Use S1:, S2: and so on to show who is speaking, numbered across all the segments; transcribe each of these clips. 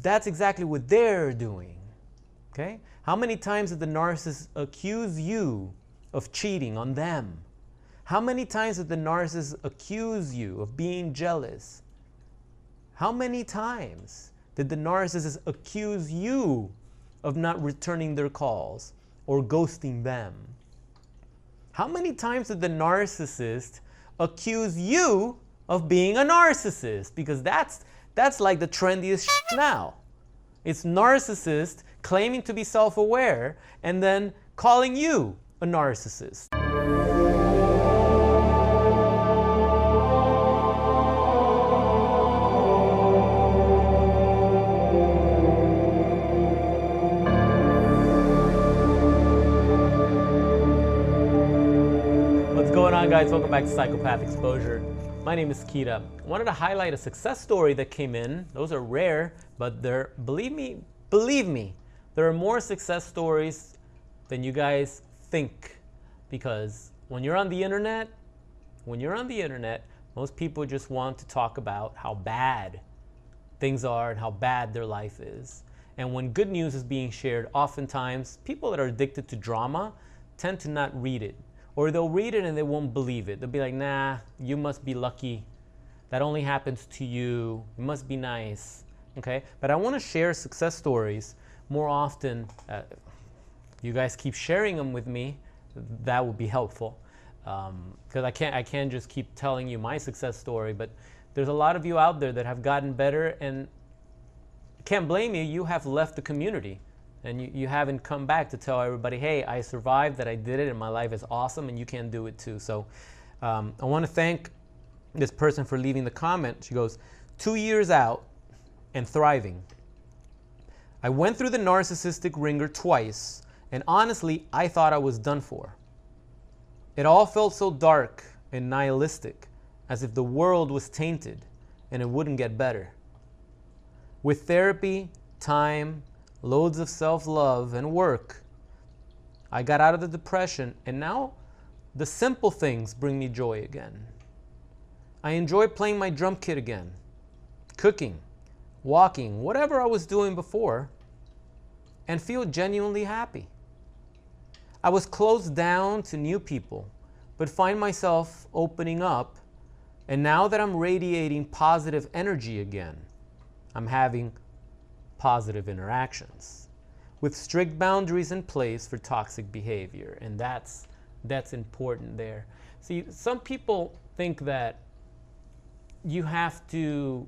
S1: that's exactly what they're doing. Okay? How many times did the narcissist accuse you of cheating on them? How many times did the narcissist accuse you of being jealous? How many times did the narcissist accuse you of not returning their calls or ghosting them? How many times did the narcissist accuse you of being a narcissist? Because that's like the trendiest shit now. It's narcissist claiming to be self-aware and then calling you a narcissist. What's going on, guys? Welcome back to PsychopathEXposure. My name is Kira. I wanted to highlight a success story that came in. Those are rare, but believe me, there are more success stories than you guys think. Because when you're on the internet, most people just want to talk about how bad things are and how bad their life is. And when good news is being shared, oftentimes people that are addicted to drama tend to not read it. Or they'll read it and they won't believe it. They'll be like, nah, you must be lucky. That only happens to you. You must be nice. Okay? But I want to share success stories more often. You guys keep sharing them with me. That would be helpful. Because I can't just keep telling you my success story. But there's a lot of you out there that have gotten better, and I can't blame you. You have left the community. And you haven't come back to tell everybody, hey, I survived, that I did it, and my life is awesome, and you can do it too. So I want to thank this person for leaving the comment. She goes, 2 years out and thriving. I went through the narcissistic ringer twice, and honestly, I thought I was done for. It all felt so dark and nihilistic, as if the world was tainted and it wouldn't get better. With therapy, time, loads of self-love and work, I got out of the depression, and now the simple things bring me joy again. I enjoy playing my drum kit again, cooking, walking, whatever I was doing before, and feel genuinely happy. I was closed down to new people, but find myself opening up, and now that I'm radiating positive energy again, I'm having positive interactions with strict boundaries in place for toxic behavior. And that's important there. See, some people think that you have to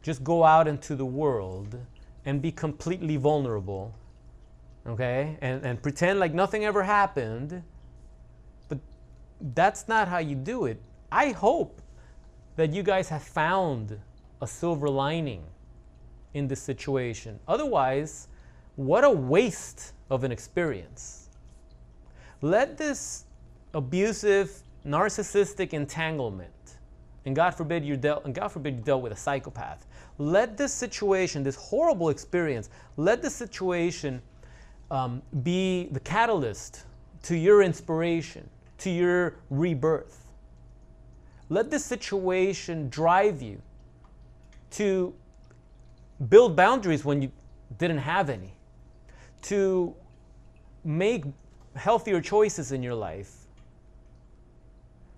S1: just go out into the world and be completely vulnerable, okay, and pretend like nothing ever happened. But that's not how you do it. I hope that you guys have found a silver lining in this situation. Otherwise, what a waste of an experience. Let this abusive, narcissistic entanglement, and God forbid you dealt with a psychopath. Let this situation, this horrible experience, let this situation be the catalyst to your inspiration, to your rebirth. Let this situation drive you to build boundaries when you didn't have any, to make healthier choices in your life,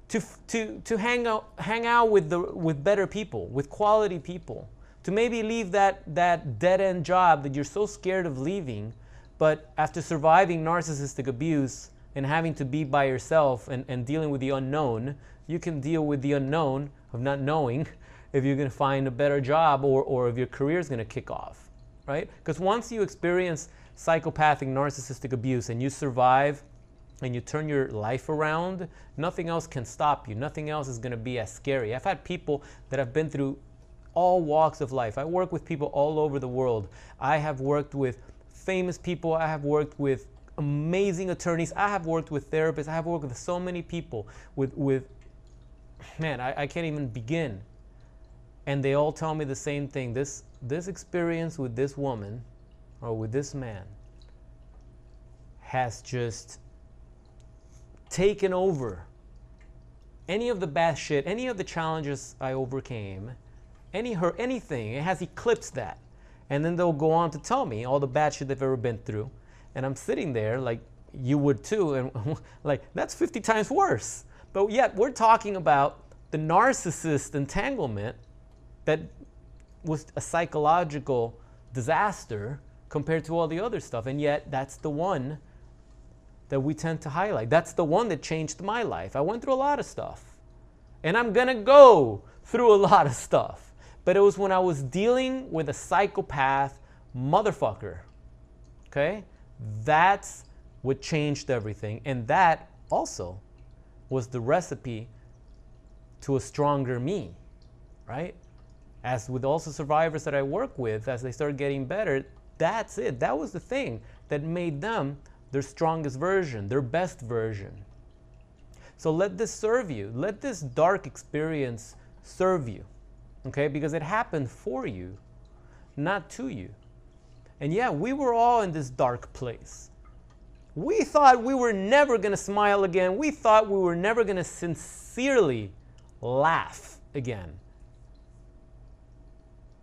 S1: to hang out with better people, with quality people, to maybe leave that dead-end job that you're so scared of leaving, but after surviving narcissistic abuse and having to be by yourself and dealing with the unknown, you can deal with the unknown of not knowing if you're going to find a better job or if your career is going to kick off, right? Because once you experience psychopathic narcissistic abuse and you survive and you turn your life around, nothing else can stop you. Nothing else is going to be as scary. I've had people that have been through all walks of life. I work with people all over the world. I have worked with famous people. I have worked with amazing attorneys. I have worked with therapists. I have worked with so many people with man, I can't even begin. And they all tell me the same thing. This experience with this woman or with this man has just taken over any of the bad shit, any of the challenges I overcame, anything. It has eclipsed that. And then they'll go on to tell me all the bad shit they've ever been through. And I'm sitting there like you would too, and like, that's 50 times worse. But yet we're talking about the narcissist entanglement that was a psychological disaster compared to all the other stuff. And yet that's the one that we tend to highlight. That's the one that changed my life. I went through a lot of stuff. And I'm gonna go through a lot of stuff. But it was when I was dealing with a psychopath motherfucker. Okay? That's what changed everything. And that also was the recipe to a stronger me, right? As with also survivors that I work with, as they start getting better, that's it. That was the thing that made them their strongest version, their best version. So let this serve you. Let this dark experience serve you, okay? Because it happened for you, not to you. And yeah, we were all in this dark place. We thought we were never gonna smile again. We thought we were never gonna sincerely laugh again.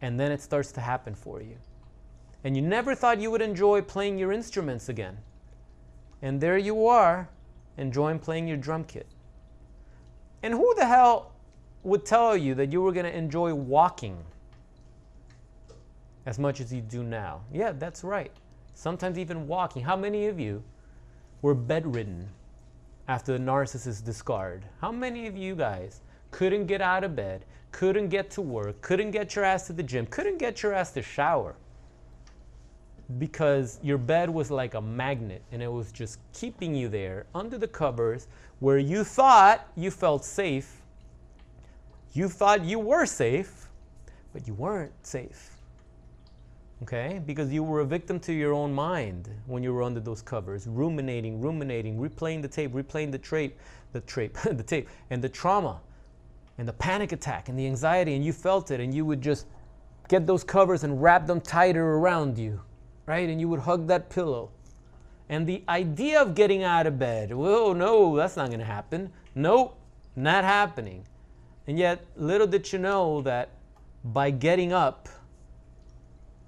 S1: And then it starts to happen for you. And you never thought you would enjoy playing your instruments again. And there you are, enjoying playing your drum kit. And who the hell would tell you that you were going to enjoy walking as much as you do now? Yeah, that's right. Sometimes even walking. How many of you were bedridden after the narcissist discard? How many of you guys couldn't get out of bed, couldn't get to work, couldn't get your ass to the gym, couldn't get your ass to shower? Because your bed was like a magnet and it was just keeping you there under the covers where you thought you felt safe. You thought you were safe, but you weren't safe. Okay? Because you were a victim to your own mind when you were under those covers, ruminating, replaying the tape, the tape, and the trauma, and the panic attack, and the anxiety, and you felt it, and you would just get those covers and wrap them tighter around you. Right? And you would hug that pillow. And the idea of getting out of bed, well, no, that's not going to happen. Nope, not happening. And yet, little did you know that by getting up,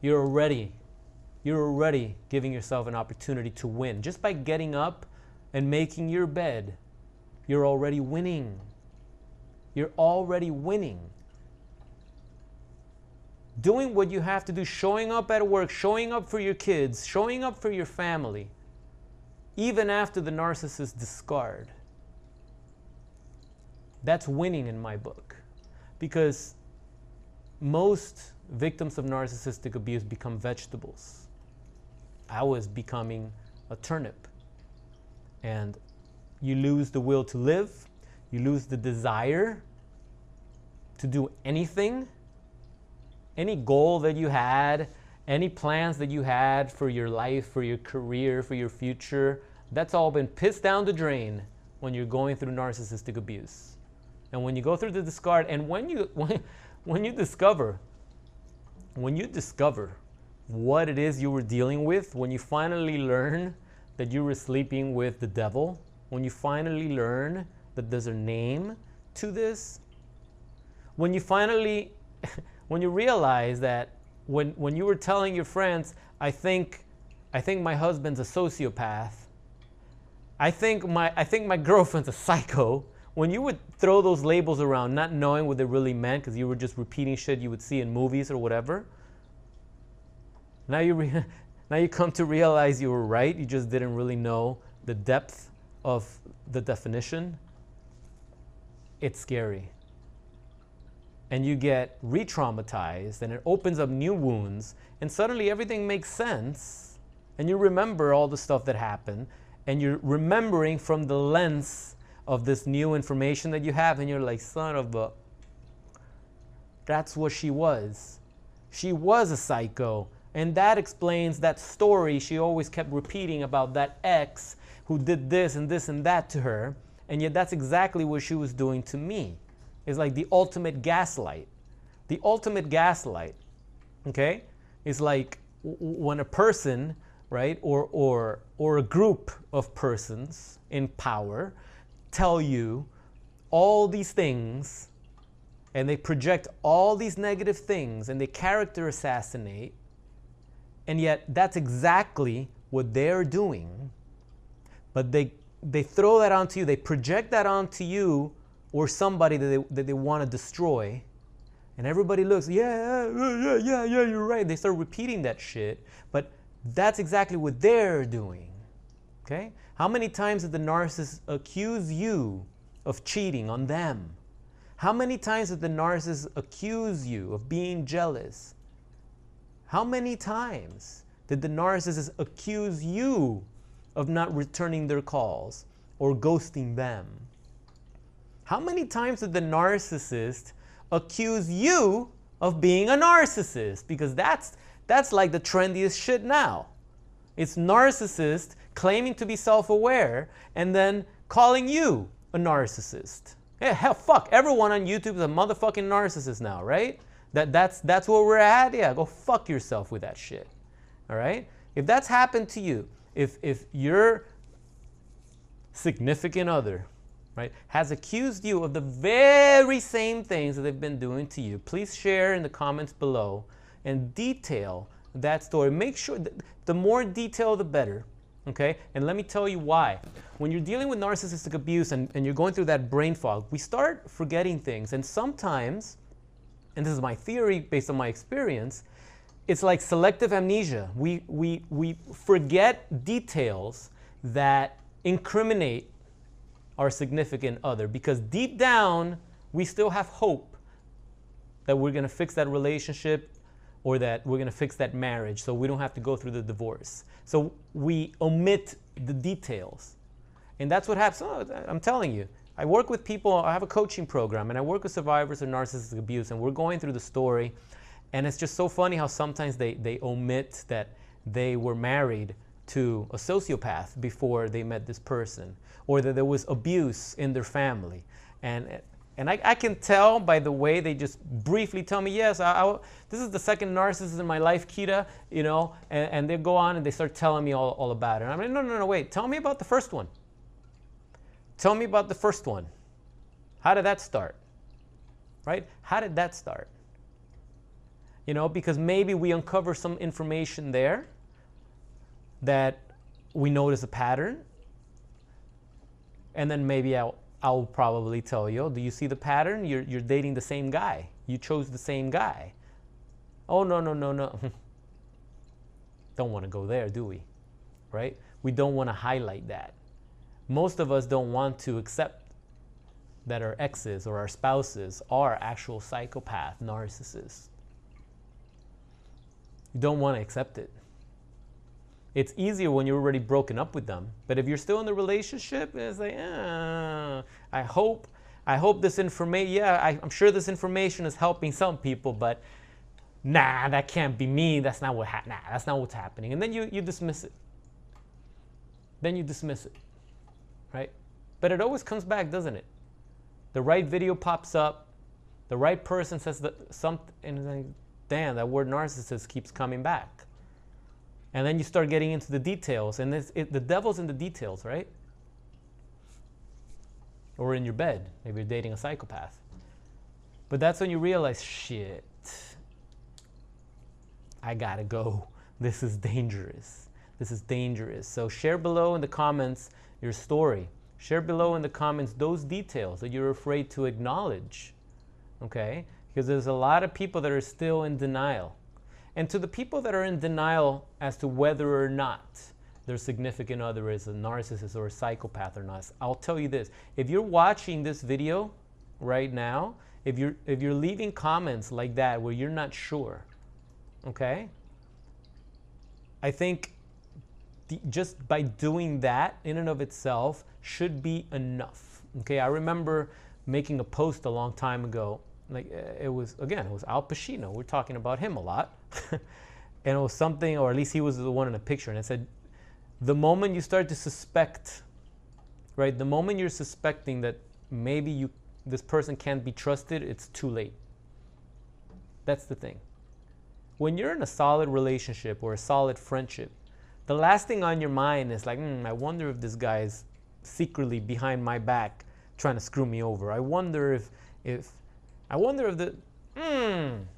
S1: you're already giving yourself an opportunity to win. Just by getting up and making your bed, you're already winning. You're already winning. Doing what you have to do, showing up at work, showing up for your kids, showing up for your family, even after the narcissist discard. That's winning in my book. Because most victims of narcissistic abuse become vegetables. I was becoming a turnip. And you lose the will to live, you lose the desire to do anything. Any goal that you had, any plans that you had for your life, for your career, for your future, that's all been pissed down the drain when you're going through narcissistic abuse. And when you go through the discard, and when you discover what it is you were dealing with, when you finally learn that you were sleeping with the devil, when you finally learn that there's a name to this, when you finally when you realize that when you were telling your friends, I think my husband's a sociopath, I think my girlfriend's a psycho, when you would throw those labels around not knowing what they really meant because you were just repeating shit you would see in movies or whatever, now you come to realize you were right, you just didn't really know the depth of the definition. It's scary. And you get re-traumatized, and it opens up new wounds, and suddenly everything makes sense, and you remember all the stuff that happened, and you're remembering from the lens of this new information that you have, and you're like, son of a... That's what she was. She was a psycho, and that explains that story she always kept repeating about that ex who did this and that to her, and yet that's exactly what she was doing to me. It's like the ultimate gaslight. The ultimate gaslight, okay, is like when a person, right, or a group of persons in power tell you all these things, and they project all these negative things, and they character assassinate, And yet that's exactly what they're doing. But they throw that onto you, they project that onto you or somebody that they want to destroy. And everybody looks, yeah, you're right. They start repeating that shit. But that's exactly what they're doing. Okay? How many times did the narcissist accuse you of cheating on them? How many times did the narcissist accuse you of being jealous? How many times did the narcissist accuse you of not returning their calls or ghosting them? How many times did the narcissist accuse you of being a narcissist? Because that's like the trendiest shit now. It's narcissist claiming to be self-aware and then calling you a narcissist. Yeah, hell, fuck, everyone on YouTube is a motherfucking narcissist now, right? That's where we're at. Yeah, go fuck yourself with that shit. All right? If that's happened to you, if your significant other, right, has accused you of the very same things that they've been doing to you, please share in the comments below and detail that story. Make sure that the more detail, the better. Okay? And let me tell you why. When you're dealing with narcissistic abuse and you're going through that brain fog, we start forgetting things. And sometimes, and this is my theory based on my experience, it's like selective amnesia. We forget details that incriminate our significant other because deep down, we still have hope that we're going to fix that relationship or that we're going to fix that marriage so we don't have to go through the divorce. So we omit the details. And that's what happens. Oh, I'm telling you, I work with people, I have a coaching program, and I work with survivors of narcissistic abuse, and we're going through the story. And it's just so funny how sometimes they omit that they were married to a sociopath before they met this person, or that there was abuse in their family. And I can tell by the way they just briefly tell me, yes, this is the second narcissist in my life, Kita, you know, and they go on and they start telling me all about it. And I'm like, no, wait, tell me about the first one. Tell me about the first one. How did that start? Right? How did that start? You know, because maybe we uncover some information there that we notice a pattern, and then maybe I'll probably tell you, oh, do you see the pattern? You're dating the same guy. You chose the same guy. Oh, no. Don't want to go there, do we? Right? We don't want to highlight that. Most of us don't want to accept that our exes or our spouses are actual psychopath narcissists. You don't want to accept it. It's easier when you're already broken up with them. But if you're still in the relationship, it's like, I hope this information, I'm sure this information is helping some people, but nah, that can't be me. That's not that's not what's happening. And then you dismiss it. Then you dismiss it, right? But it always comes back, doesn't it? The right video pops up, the right person says something, and it's like, damn, that word narcissist keeps coming back. And then you start getting into the details, and the devil's in the details, right? Or in your bed. Maybe you're dating a psychopath. But that's when you realize, shit, I gotta go. This is dangerous. This is dangerous. So share below in the comments your story. Share below in the comments those details that you're afraid to acknowledge, okay? Because there's a lot of people that are still in denial. And to the people that are in denial as to whether or not their significant other is a narcissist or a psychopath or not, I'll tell you this. If you're watching this video right now, if you're leaving comments like that where you're not sure, okay, I think just by doing that in and of itself should be enough. Okay, I remember making a post a long time ago. Like it was Al Pacino. We're talking about him a lot. And it was something, or at least he was the one in the picture. And it said, the moment you start to suspect, right? The moment you're suspecting that maybe this person can't be trusted, it's too late. That's the thing. When you're in a solid relationship or a solid friendship, the last thing on your mind is like, I wonder if this guy is secretly behind my back trying to screw me over. I wonder if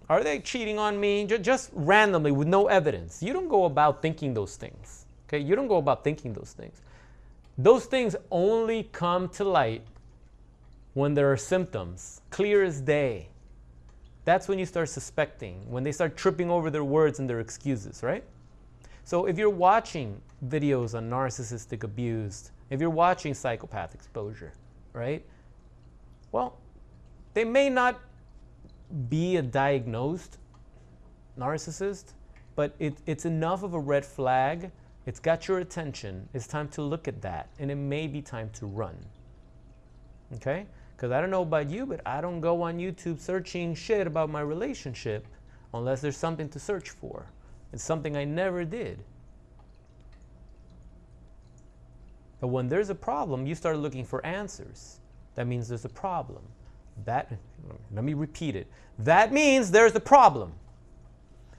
S1: are they cheating on me? Just randomly with no evidence. You don't go about thinking those things. Okay, you don't go about thinking those things. Those things only come to light when there are symptoms, clear as day. That's when you start suspecting, when they start tripping over their words and their excuses, right? So if you're watching videos on narcissistic abuse, if you're watching PsychopathEXposure, right? Well, they may not be a diagnosed narcissist, but it's enough of a red flag. It's got your attention. It's time to look at that, and it may be time to run. Okay? Because I don't know about you, but I don't go on YouTube searching shit about my relationship unless there's something to search for. It's something I never did. But when there's a problem, you start looking for answers. That means there's a problem. Let me repeat it. That means there's a problem.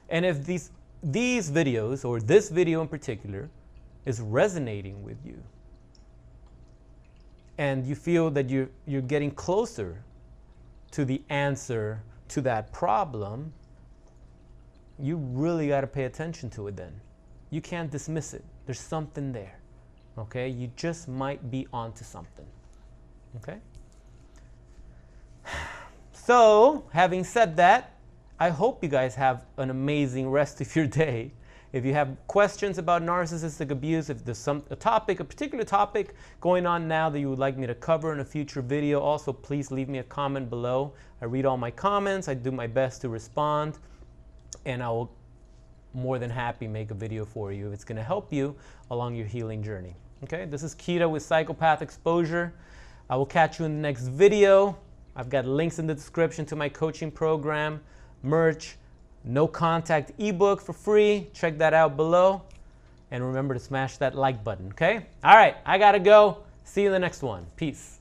S1: And if these videos, or this video in particular, is resonating with you, and you feel that you're getting closer to the answer to that problem, you really got to pay attention to it then. You can't dismiss it. There's something there. Okay? You just might be onto something. Okay? So, having said that, I hope you guys have an amazing rest of your day. If you have questions about narcissistic abuse, if there's a particular topic going on now that you would like me to cover in a future video, also please leave me a comment below. I read all my comments. I do my best to respond, and I will more than happy make a video for you if it's going to help you along your healing journey. Okay, this is Kita with PsychopathEXposure. I will catch you in the next video. I've got links in the description to my coaching program, merch, no contact ebook for free. Check that out below. And remember to smash that like button, okay? All right, I gotta go. See you in the next one. Peace.